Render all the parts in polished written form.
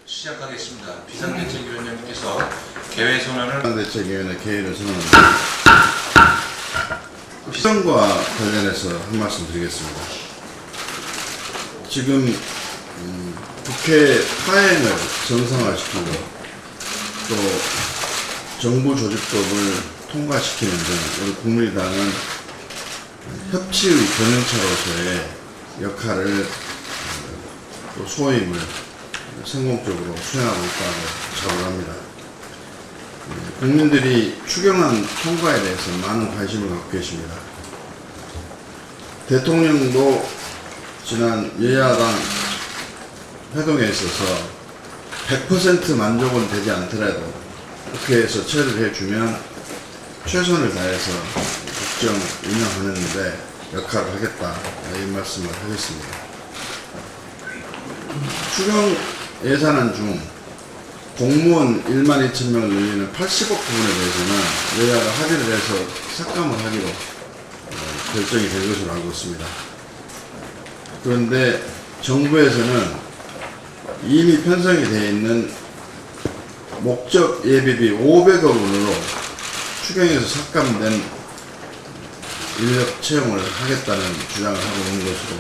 시작하겠습니다. 비상대책위원장님께서 개회 선언을 비상대책위원회 개회를 선언합니다. 시정과 관련해서 한 말씀 드리겠습니다. 지금 국회 파행을 정상화시키고 또 정부 조직법을 통과시키는 등 우리 국민의당은 협치의 경영차로서의 역할을 또 소임을 성공적으로 수행하고 있다고 자부합니다. 국민들이 추경안 통과에 대해서 많은 관심을 갖고 계십니다. 대통령도 지난 여야당 회동에 있어서 100% 만족은 되지 않더라도 국회에서 처리를 해주면 최선을 다해서 국정 운영하는 데 역할을 하겠다, 이 말씀을 하겠습니다. 추경 예산안 중 공무원 12,000명을 늘리는 80억 부분에 대해서는 여야가 합의를 해서 삭감을 하기로 결정이 된 것으로 알고 있습니다. 그런데 정부에서는 이미 편성이 되어 있는 목적 예비비 500억 원으로 추경에서 삭감된 인력 채용을 하겠다는 주장을 하고 있는 것으로,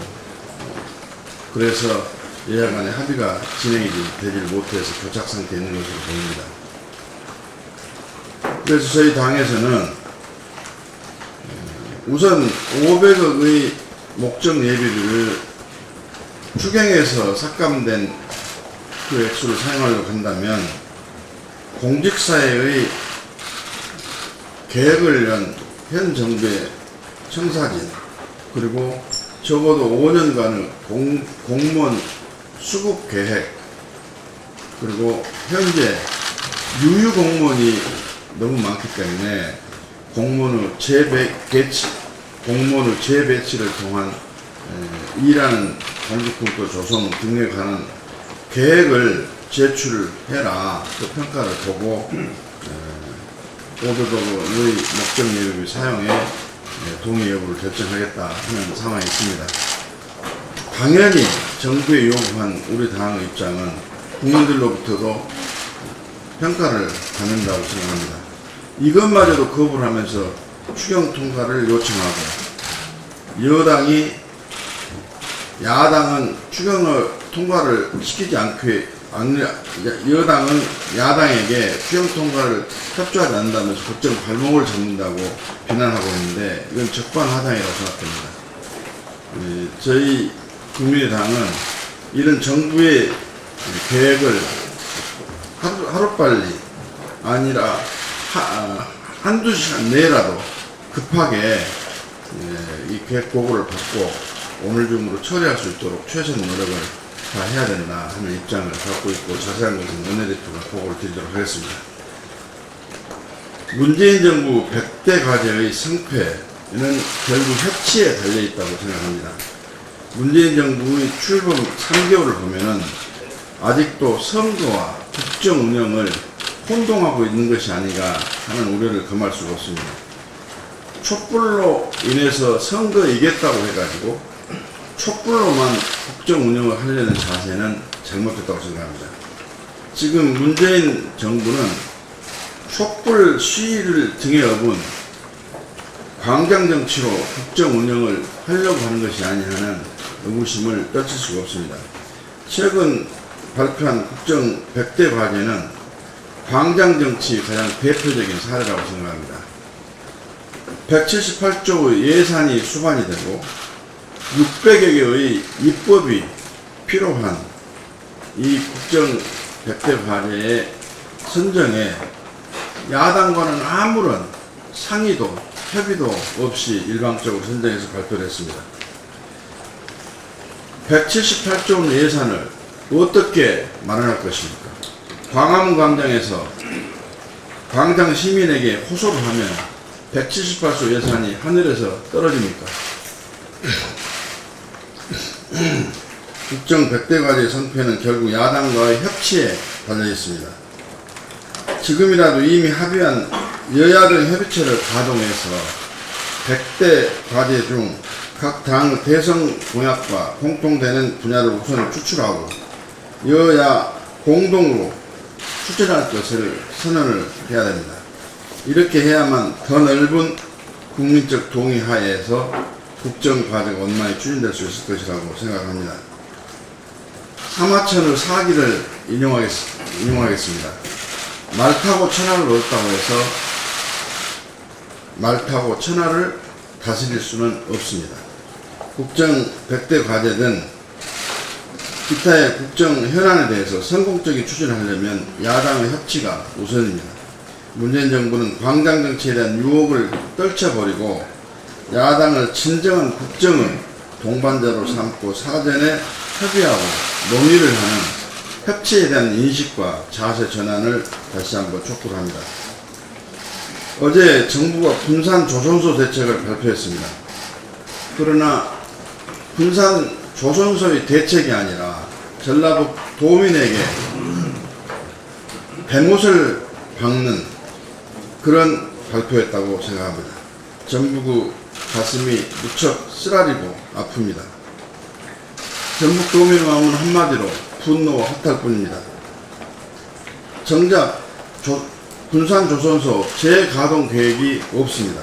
그래서 여야 간의 합의가 진행이 되질 못해서 교착 상태에 있는 것으로 보입니다. 그래서 저희 당에서는 우선 500억의 목적 예비비를 추경에서 삭감된 그 액수를 사용하려고 한다면 공직사회의 계획을 위한 현 정부의 청사진, 그리고 적어도 5년간의 공무원 수급 계획, 그리고 현재 유휴 공무원이 너무 많기 때문에 공무원의 재배치를 통한 일하는 공직국도 조성 등에 관한 계획을 제출해라. 그 평가를 보고 500억의 목적 예비비 사용에 동의 여부를 결정하겠다 하는 상황이 있습니다. 당연히 정부에 요구한 우리 당의 입장은 국민들로부터도 평가를 받는다고 생각합니다. 이것마저도 거부를 하면서 추경 통과를 요청하고, 야당은 추경을 통과를 시키지 여당은 야당에게 추경 통과를 협조하지 않는다면서 국정 발목을 잡는다고 비난하고 있는데, 이건 적반하장이라고 생각합니다. 저희 국민의당은 이런 정부의 계획을 하루빨리 아니라 한두 시간 내라도 급하게 이 계획 보고를 받고 오늘 중으로 처리할 수 있도록 최선 노력을 다 해야 된다 하는 입장을 갖고 있고, 자세한 것은 원내대표가 보고를 드리도록 하겠습니다. 문재인 정부 100대 과제의 성패는 결국 협치에 달려있다고 생각합니다. 문재인 정부의 출범 3개월을 보면은 아직도 선거와 국정 운영을 혼동하고 있는 것이 아닌가 하는 우려를 금할 수가 없습니다. 촛불로 인해서 선거 이겼다고 해가지고 촛불로만 국정 운영을 하려는 자세는 잘못됐다고 생각합니다. 지금 문재인 정부는 촛불 시위를 등에 업은 광장 정치로 국정 운영을 하려고 하는 것이 아니냐 하는 의구심을 떨칠 수가 없습니다. 최근 발표한 국정 100대 과제는 광장 정치의 가장 대표적인 사례라고 생각합니다. 178조의 예산이 수반이 되고 600여 개의 입법이 필요한 이 국정 100대 과제의 선정에 야당과는 아무런 상의도 협의도 없이 일방적으로 선정해서 발표를 했습니다. 178조 원 예산을 어떻게 마련할 것입니까? 광화문 광장에서 광장 시민에게 호소를 하면 178조 예산이 하늘에서 떨어집니까? 국정 100대 과제의 성패는 결국 야당과의 협치에 달려있습니다. 지금이라도 이미 합의한 여야들 협의체를 가동해서 100대 과제 중 각 당 대선 공약과 공통되는 분야를 우선 추출하고 여야 공동으로 추진할 것을 선언을 해야 됩니다. 이렇게 해야만 더 넓은 국민적 동의 하에서 국정과제가 원만히 추진될 수 있을 것이라고 생각합니다. 사마천의 사기를 인용하겠습니다. 말 타고 천하를 얻었다고 해서 말 타고 천하를 다스릴 수는 없습니다. 국정 100대 과제든 기타의 국정 현안에 대해서 성공적인 추진을 하려면 야당의 협치가 우선입니다. 문재인 정부는 광장 정치에 대한 유혹을 떨쳐버리고 야당을 진정한 국정의 동반자로 삼고 사전에 협의하고 논의를 하는 협치에 대한 인식과 자세 전환을 다시 한번 촉구를 합니다. 어제 정부가 군산 조선소 대책을 발표했습니다. 그러나 군산 조선소의 대책이 아니라 전라북 도민에게 배못을 박는 그런 발표였다고 생각합니다. 전북의 가슴이 무척 쓰라리고 아픕니다. 전북 도민의 마음은 한마디로 분노와 허탈뿐입니다. 정작 군산 조선소 재가동 계획이 없습니다.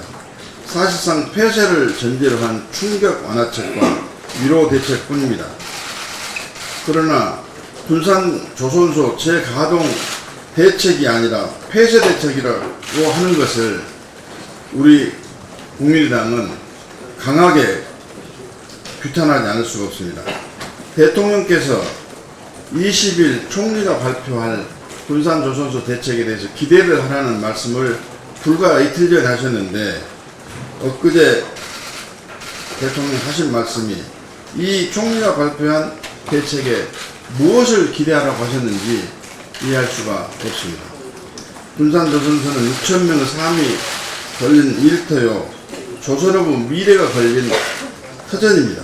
사실상 폐쇄를 전제로 한 충격 완화책과 위로 대책뿐입니다. 그러나 군산 조선소 재가동 대책이 아니라 폐쇄 대책이라고 하는 것을 우리 국민의당은 강하게 규탄하지 않을 수가 없습니다. 대통령께서 20일 총리가 발표할 군산 조선소 대책에 대해서 기대를 하라는 말씀을 불과 이틀 전에 하셨는데 엊그제 대통령 하신 말씀이 이 총리가 발표한 대책에 무엇을 기대하라고 하셨는지 이해할 수가 없습니다. 군산 조선소는 6,000명의 삶이 걸린 일터요 조선업의 미래가 걸린 터전입니다.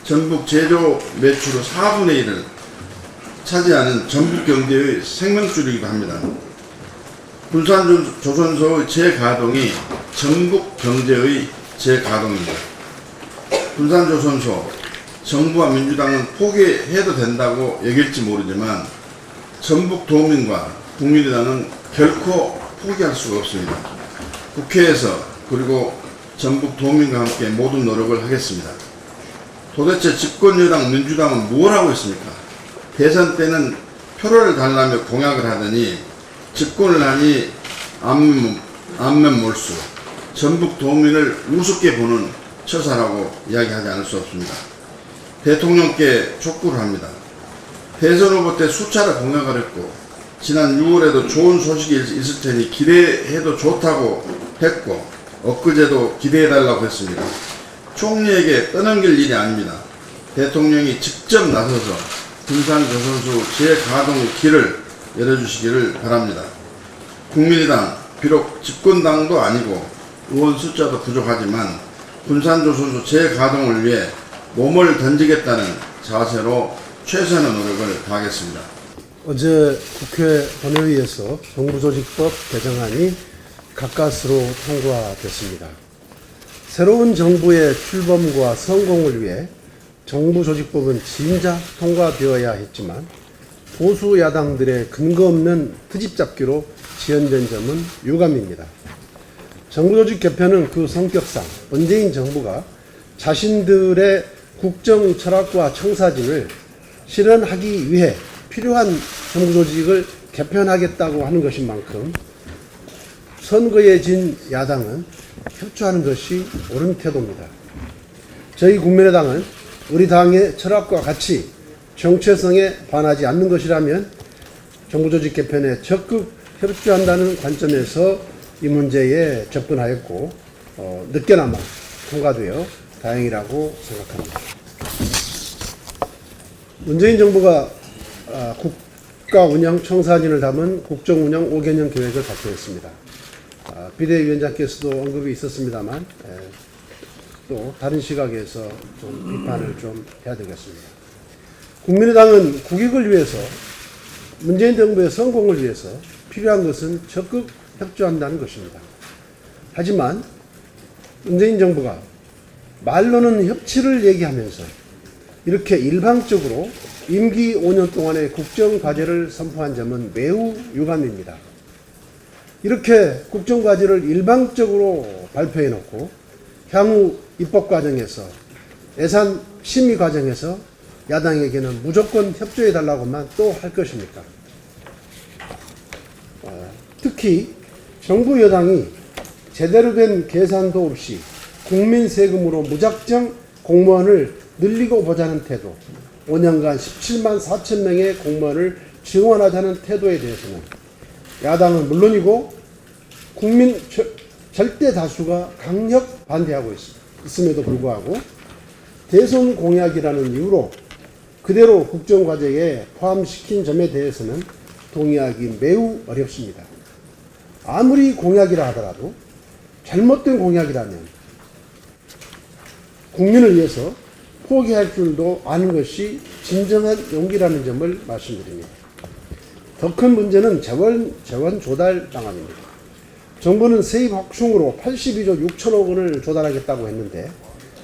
전북 제조 매출의 4분의 1을 차지하는 전북 경제의 생명줄이기도 합니다. 군산 조선소의 재가동이 전북 경제의 재가동입니다. 군산 조선소 정부와 민주당은 포기해도 된다고 여길지 모르지만 전북 도민과 국민의당은 결코 포기할 수가 없습니다. 국회에서 그리고 전북 도민과 함께 모든 노력을 하겠습니다. 도대체 집권여당 민주당은 뭘 하고 있습니까? 대선 때는 표를 달라며 공약을 하더니 집권을 하니 안면 몰수, 전북 도민을 우습게 보는 처사라고 이야기하지 않을 수 없습니다. 대통령께 촉구를 합니다. 대선 후보 때 수차례 공약을 했고 지난 6월에도 좋은 소식이 있을 테니 기대해도 좋다고 했고 엊그제도 기대해달라고 했습니다. 총리에게 떠넘길 일이 아닙니다. 대통령이 직접 나서서 군산 조선소 재가동의 길을 열어주시기를 바랍니다. 국민의당 비록 집권당도 아니고 의원 숫자도 부족하지만 군산 조선소 재가동을 위해 몸을 던지겠다는 자세로 최선의 노력을 다하겠습니다. 어제 국회 본회의에서 정부조직법 개정안이 가까스로 통과됐습니다. 새로운 정부의 출범과 성공을 위해 정부조직법은 진작 통과되어야 했지만 보수 야당들의 근거 없는 트집잡기로 지연된 점은 유감입니다. 정부조직 개편은 그 성격상 문재인 정부가 자신들의 국정 철학과 청사진을 실현하기 위해 필요한 정부조직을 개편하겠다고 하는 것인 만큼 선거에 진 야당은 협조하는 것이 옳은 태도입니다. 저희 국민의당은 우리 당의 철학과 같이 정체성에 반하지 않는 것이라면 정부조직 개편에 적극 협조한다는 관점에서 이 문제에 접근하였고 늦게나마 통과되어 다행이라고 생각합니다. 문재인 정부가 국가운영 청사진을 담은 국정운영 5개년 계획을 발표했습니다. 비대위원장께서도 언급이 있었습니다만 또 다른 시각에서 좀 비판을 좀 해야 되겠습니다. 국민의당은 국익을 위해서 문재인 정부의 성공을 위해서 필요한 것은 적극 협조한다는 것입니다. 하지만 문재인 정부가 말로는 협치를 얘기하면서 이렇게 일방적으로 임기 5년 동안의 국정과제를 선포한 점은 매우 유감입니다. 이렇게 국정과제를 일방적으로 발표해 놓고 향후 입법 과정에서 예산 심의 과정에서 야당에게는 무조건 협조해 달라고만 또 할 것입니까? 특히 정부 여당이 제대로 된 계산도 없이 국민 세금으로 무작정 공무원을 늘리고 보자는 태도, 5년간 17만 4천 명의 공무원을 증원하자는 태도에 대해서는 야당은 물론이고 국민 절대 다수가 강력 반대하고 있음에도 불구하고 대선 공약이라는 이유로 그대로 국정과제에 포함시킨 점에 대해서는 동의하기 매우 어렵습니다. 아무리 공약이라 하더라도 잘못된 공약이라면 국민을 위해서 포기할 줄도 아는 것이 진정한 용기라는 점을 말씀드립니다. 더 큰 문제는 재원 조달 방안입니다. 정부는 세입 확충으로 82조 6천억 원을 조달하겠다고 했는데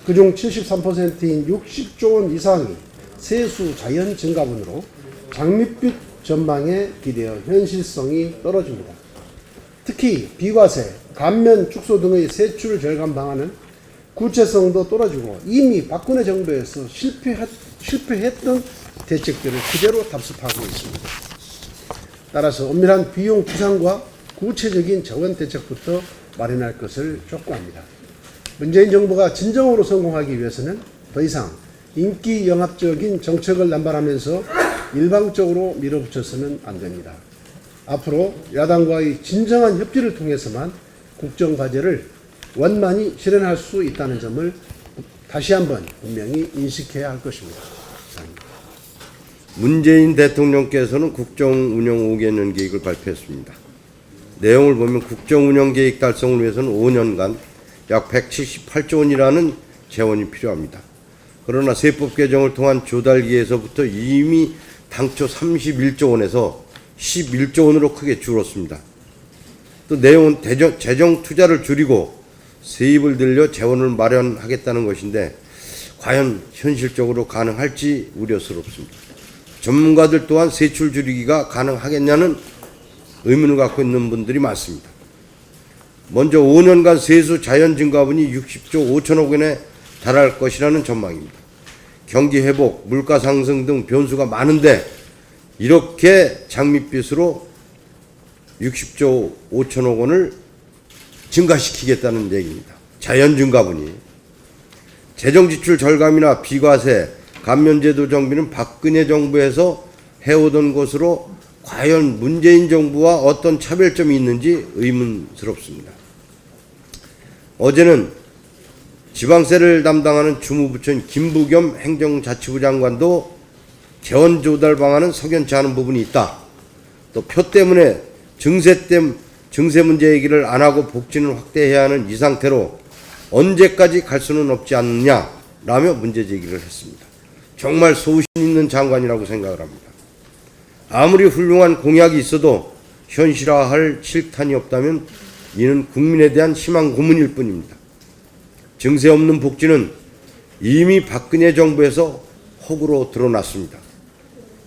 그중 73%인 60조 원 이상이 세수 자연 증가분으로 장밋빛 전망에 비대어 현실성이 떨어집니다. 특히 비과세, 감면 축소 등의 세출 절감 방안은 구체성도 떨어지고 이미 박근혜 정부에서 실패했던 대책들을 그대로 답습하고 있습니다. 따라서 엄밀한 비용 구상과 구체적인 재원 대책부터 마련할 것을 촉구합니다. 문재인 정부가 진정으로 성공하기 위해서는 더 이상 인기 영합적인 정책을 남발하면서 일방적으로 밀어붙여서는 안 됩니다. 앞으로 야당과의 진정한 협치를 통해서만 국정과제를 원만히 실현할 수 있다는 점을 다시 한번 분명히 인식해야 할 것입니다. 감사합니다. 문재인 대통령께서는 국정운영 5개년 계획을 발표했습니다. 내용을 보면 국정운영 계획 달성을 위해서는 5년간 약 178조 원이라는 재원이 필요합니다. 그러나 세법 개정을 통한 조달기에서부터 이미 당초 31조 원에서 11조 원으로 크게 줄었습니다. 또 내용은 재정 투자를 줄이고 세입을 늘려 재원을 마련하겠다는 것인데 과연 현실적으로 가능할지 우려스럽습니다. 전문가들 또한 세출 줄이기가 가능하겠냐는 의문을 갖고 있는 분들이 많습니다. 먼저 5년간 세수 자연 증가분이 60조 5천억 원에 달할 것이라는 전망입니다. 경기 회복, 물가 상승 등 변수가 많은데 이렇게 장밋빛으로 60조 5천억 원을 증가시키겠다는 얘기입니다. 자연 증가분이. 재정지출 절감이나 비과세, 감면제도 정비는 박근혜 정부에서 해오던 것으로 과연 문재인 정부와 어떤 차별점이 있는지 의문스럽습니다. 어제는 지방세를 담당하는 주무부처인 김부겸 행정자치부 장관도 재원 조달 방안은 석연치 않은 부분이 있다. 또 표 때문에 증세 문제 얘기를 안 하고 복지는 확대해야 하는 이 상태로 언제까지 갈 수는 없지 않느냐라며 문제 제기를 했습니다. 정말 소신 있는 장관이라고 생각을 합니다. 아무리 훌륭한 공약이 있어도 현실화할 실탄이 없다면 이는 국민에 대한 희망 고문일 뿐입니다. 증세 없는 복지는 이미 박근혜 정부에서 허구로 드러났습니다.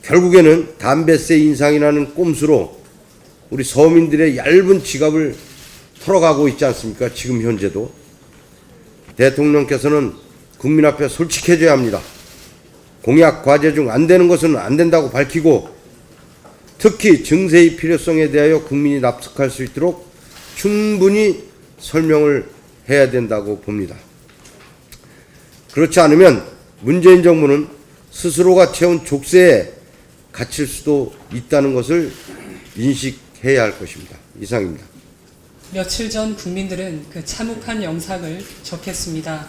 결국에는 담배세 인상이라는 꼼수로 우리 서민들의 얇은 지갑을 털어가고 있지 않습니까? 지금 현재도. 대통령께서는 국민 앞에 솔직해져야 합니다. 공약 과제 중 안 되는 것은 안 된다고 밝히고 특히 증세의 필요성에 대하여 국민이 납득할 수 있도록 충분히 설명을 해야 된다고 봅니다. 그렇지 않으면 문재인 정부는 스스로가 채운 족쇄에 갇힐 수도 있다는 것을 인식해야 할 것입니다. 이상입니다. 며칠 전 국민들은 그 참혹한 영상을 접했습니다.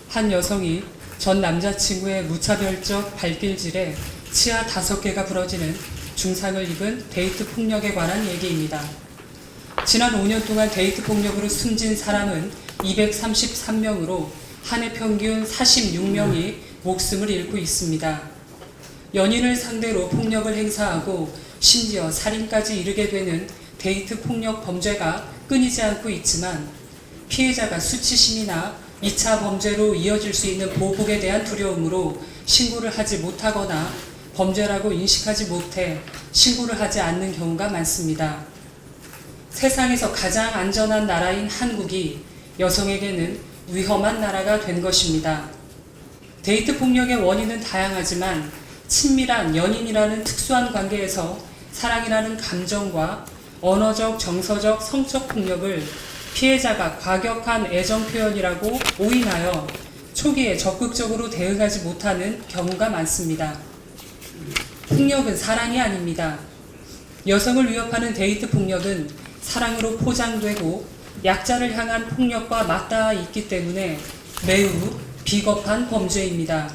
한 여성이 전 남자친구의 무차별적 발길질에 치아 5개가 부러지는 중상을 입은 데이트 폭력에 관한 얘기입니다. 지난 5년 동안 데이트 폭력으로 숨진 사람은 233명으로 한 해 평균 46명이 목숨을 잃고 있습니다. 연인을 상대로 폭력을 행사하고 심지어 살인까지 이르게 되는 데이트 폭력 범죄가 끊이지 않고 있지만 피해자가 수치심이나 2차 범죄로 이어질 수 있는 보복에 대한 두려움으로 신고를 하지 못하거나 범죄라고 인식하지 못해 신고를 하지 않는 경우가 많습니다. 세상에서 가장 안전한 나라인 한국이 여성에게는 위험한 나라가 된 것입니다. 데이트 폭력의 원인은 다양하지만 친밀한 연인이라는 특수한 관계에서 사랑이라는 감정과 언어적, 정서적, 성적 폭력을 피해자가 과격한 애정 표현이라고 오인하여 초기에 적극적으로 대응하지 못하는 경우가 많습니다. 폭력은 사랑이 아닙니다. 여성을 위협하는 데이트 폭력은 사랑으로 포장되고 약자를 향한 폭력과 맞닿아 있기 때문에 매우 비겁한 범죄입니다.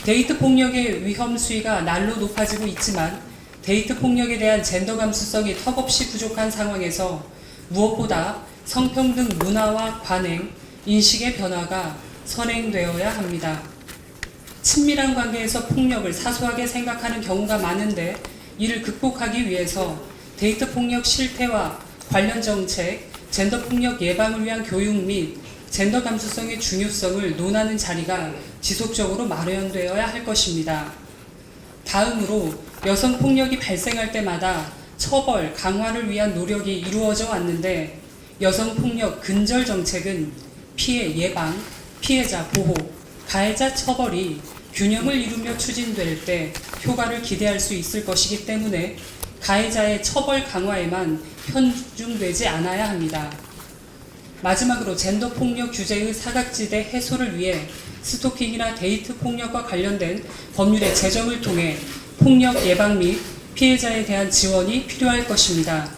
데이트 폭력의 위험 수위가 날로 높아지고 있지만 데이트 폭력에 대한 젠더 감수성이 턱없이 부족한 상황에서 무엇보다 성평등 문화와 관행, 인식의 변화가 선행되어야 합니다. 친밀한 관계에서 폭력을 사소하게 생각하는 경우가 많은데 이를 극복하기 위해서 데이트 폭력 실태와 관련 정책, 젠더 폭력 예방을 위한 교육 및 젠더 감수성의 중요성을 논하는 자리가 지속적으로 마련되어야 할 것입니다. 다음으로 여성 폭력이 발생할 때마다 처벌, 강화를 위한 노력이 이루어져 왔는데 여성 폭력 근절 정책은 피해 예방, 피해자 보호, 가해자 처벌이 균형을 이루며 추진될 때 효과를 기대할 수 있을 것이기 때문에 가해자의 처벌 강화에만 편중되지 않아야 합니다. 마지막으로 젠더 폭력 규제의 사각지대 해소를 위해 스토킹이나 데이트 폭력과 관련된 법률의 제정을 통해 폭력 예방 및 피해자에 대한 지원이 필요할 것입니다.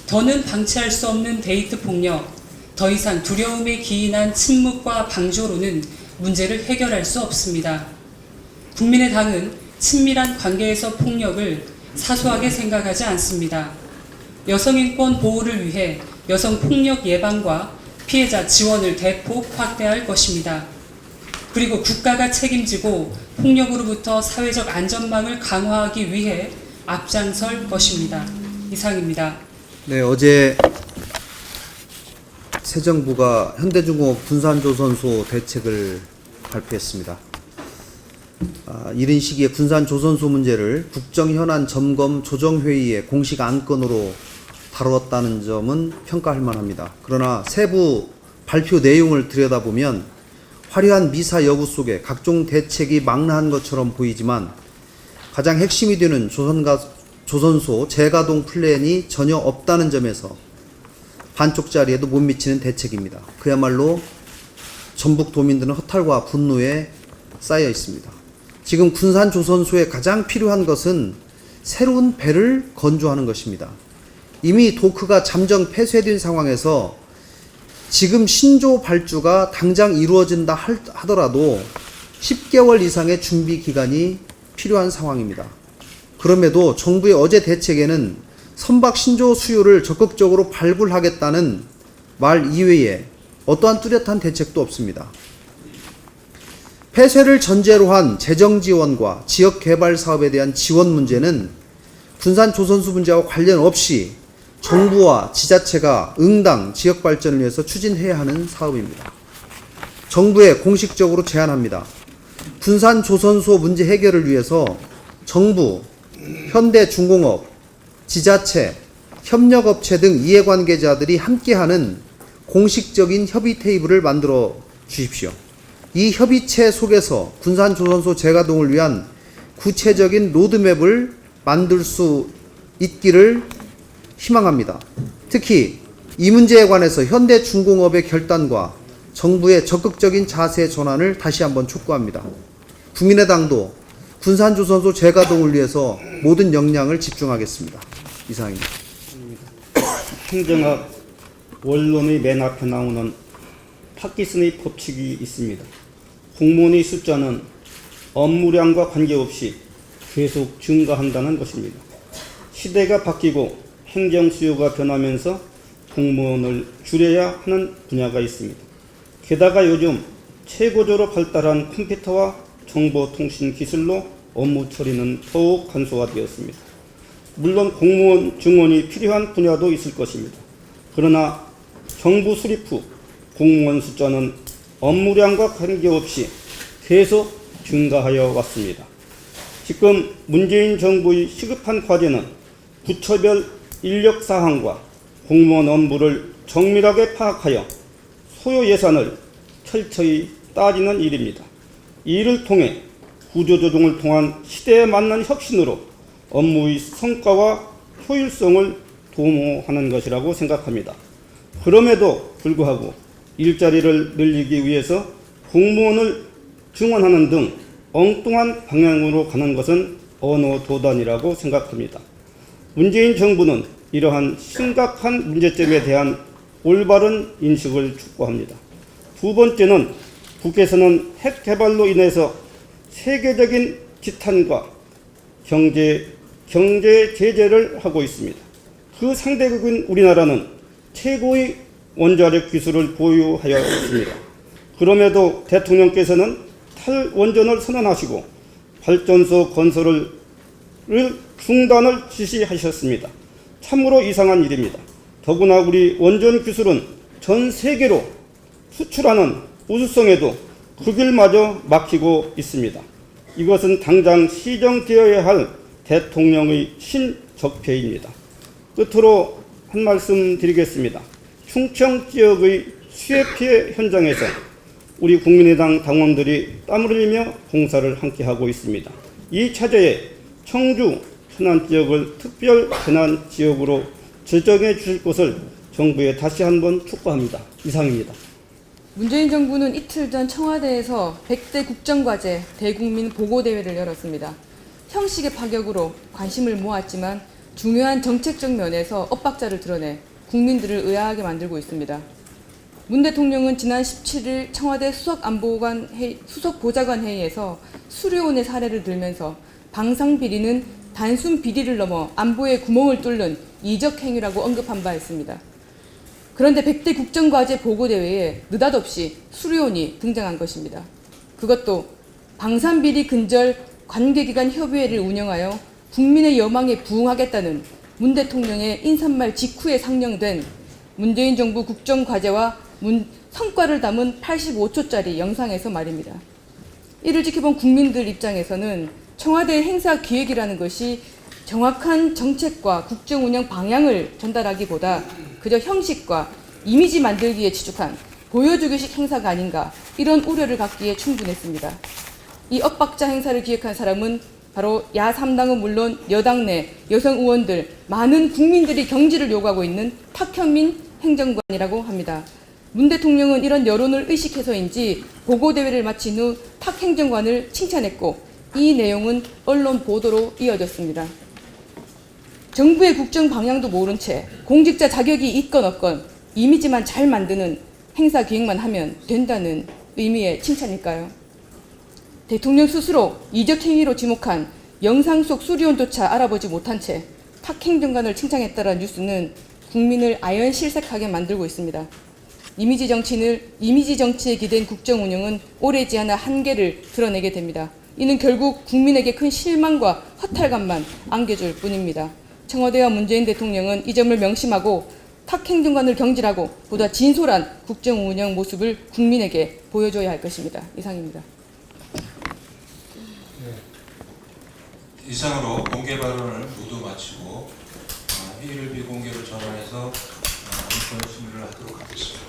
더는 방치할 수 없는 데이트 폭력, 더 이상 두려움에 기인한 침묵과 방조로는 문제를 해결할 수 없습니다. 국민의당은 친밀한 관계에서 폭력을 사소하게 생각하지 않습니다. 여성인권 보호를 위해 여성 폭력 예방과 피해자 지원을 대폭 확대할 것입니다. 그리고 국가가 책임지고 폭력으로부터 사회적 안전망을 강화하기 위해 앞장설 것입니다. 이상입니다. 네, 어제 새 정부가 현대중공업 군산조선소 대책을 발표했습니다. 이른 시기에 군산조선소 문제를 국정현안 점검 조정회의의 공식 안건으로 다루었다는 점은 평가할 만합니다. 그러나 세부 발표 내용을 들여다보면 화려한 미사 여부 속에 각종 대책이 망라한 것처럼 보이지만 가장 핵심이 되는 조선소 재가동 플랜이 전혀 없다는 점에서 반쪽짜리에도 못 미치는 대책입니다. 그야말로 전북 도민들은 허탈과 분노에 쌓여 있습니다. 지금 군산조선소에 가장 필요한 것은 새로운 배를 건조하는 것입니다. 이미 도크가 잠정 폐쇄된 상황에서 지금 신조 발주가 당장 이루어진다 하더라도 10개월 이상의 준비 기간이 필요한 상황입니다. 그럼에도 정부의 어제 대책에는 선박 신조 수요를 적극적으로 발굴하겠다는 말 이외에 어떠한 뚜렷한 대책도 없습니다. 폐쇄를 전제로 한 재정 지원과 지역 개발 사업에 대한 지원 문제는 군산 조선소 문제와 관련 없이 정부와 지자체가 응당 지역 발전을 위해서 추진해야 하는 사업입니다. 정부에 공식적으로 제안합니다. 군산 조선소 문제 해결을 위해서 정부, 현대중공업, 지자체, 협력업체 등 이해관계자들이 함께하는 공식적인 협의 테이블을 만들어 주십시오. 이 협의체 속에서 군산조선소 재가동을 위한 구체적인 로드맵을 만들 수 있기를 희망합니다. 특히 이 문제에 관해서 현대중공업의 결단과 정부의 적극적인 자세 전환을 다시 한번 촉구합니다. 국민의당도 군산조선소 재가동을 위해서 모든 역량을 집중하겠습니다. 이상입니다. 행정학 원론의 맨 앞에 나오는 파키슨의 법칙이 있습니다. 공무원의 숫자는 업무량과 관계없이 계속 증가한다는 것입니다. 시대가 바뀌고 행정 수요가 변하면서 공무원을 줄여야 하는 분야가 있습니다. 게다가 요즘 최고조로 발달한 컴퓨터와 정보통신 기술로 업무 처리는 더욱 간소화되었습니다. 물론 공무원 증원이 필요한 분야도 있을 것입니다. 그러나 정부 수립 후 공무원 숫자는 업무량과 관계없이 계속 증가하여 왔습니다. 지금 문재인 정부의 시급한 과제는 부처별 인력 사항과 공무원 업무를 정밀하게 파악하여 소요 예산을 철저히 따지는 일입니다. 이를 통해 구조조정을 통한 시대에 맞는 혁신으로 업무의 성과와 효율성을 도모하는 것이라고 생각합니다. 그럼에도 불구하고 일자리를 늘리기 위해서 공무원을 증원하는 등 엉뚱한 방향으로 가는 것은 언어도단이라고 생각합니다. 문재인 정부는 이러한 심각한 문제점에 대한 올바른 인식을 촉구합니다. 두 번째는 북에서는 핵 개발로 인해서 세계적인 지탄과 경제 제재를 하고 있습니다. 그 상대국인 우리나라는 최고의 원자력 기술을 보유하여 있습니다. 그럼에도 대통령께서는 탈원전을 선언하시고 발전소 건설을 중단을 지시하셨습니다. 참으로 이상한 일입니다. 더구나 우리 원전 기술은 전 세계로 수출하는 우수성에도 그 길마저 막히고 있습니다. 이것은 당장 시정되어야 할 대통령의 신적폐입니다. 끝으로 한 말씀 드리겠습니다. 충청 지역의 수해 피해 현장에서 우리 국민의당 당원들이 땀을 흘리며 봉사를 함께하고 있습니다. 이 차제에 청주 천안 지역을 특별 재난 지역으로 지정해 주실 것을 정부에 다시 한번 촉구합니다. 이상입니다. 문재인 정부는 이틀 전 청와대에서 100대 국정과제 대국민 보고대회를 열었습니다. 형식의 파격으로 관심을 모았지만 중요한 정책적 면에서 엇박자를 드러내 국민들을 의아하게 만들고 있습니다. 문 대통령은 지난 17일 청와대 수석보좌관 회의에서 수료원의 사례를 들면서 방상비리는 단순 비리를 넘어 안보에 구멍을 뚫는 이적 행위라고 언급한 바 있습니다. 그런데 100대 국정과제 보고대회에 느닷없이 수료원이 등장한 것입니다. 그것도 방산비리 근절 관계기관 협의회를 운영하여 국민의 여망에 부응하겠다는 문 대통령의 인사말 직후에 상영된 문재인 정부 국정과제와 성과를 담은 85초짜리 영상에서 말입니다. 이를 지켜본 국민들 입장에서는 청와대 행사 기획이라는 것이 정확한 정책과 국정 운영 방향을 전달하기보다 그저 형식과 이미지 만들기에 치중한 보여주기식 행사가 아닌가, 이런 우려를 갖기에 충분했습니다. 이 엇박자 행사를 기획한 사람은 바로 야3당은 물론 여당 내 여성 의원들, 많은 국민들이 경질을 요구하고 있는 탁현민 행정관이라고 합니다. 문 대통령은 이런 여론을 의식해서인지 보고대회를 마친 후 탁 행정관을 칭찬했고, 이 내용은 언론 보도로 이어졌습니다. 정부의 국정 방향도 모른 채 공직자 자격이 있건 없건 이미지만 잘 만드는 행사 기획만 하면 된다는 의미의 칭찬일까요? 대통령 스스로 이적 행위로 지목한 영상 속 수리원조차 알아보지 못한 채 탁 행정관을 칭찬했다는 뉴스는 국민을 아연실색하게 만들고 있습니다. 이미지 정치에 기댄 국정 운영은 오래지 않아 한계를 드러내게 됩니다. 이는 결국 국민에게 큰 실망과 허탈감만 안겨줄 뿐입니다. 청와대와 문재인 대통령은 이 점을 명심하고 탁 행정관을 경질하고 보다 진솔한 국정 운영 모습을 국민에게 보여줘야 할 것입니다. 이상입니다. 이상으로 공개 발언을 모두 마치고 회의를 비공개로 전환해서 인권 심의를 하도록 하겠습니다.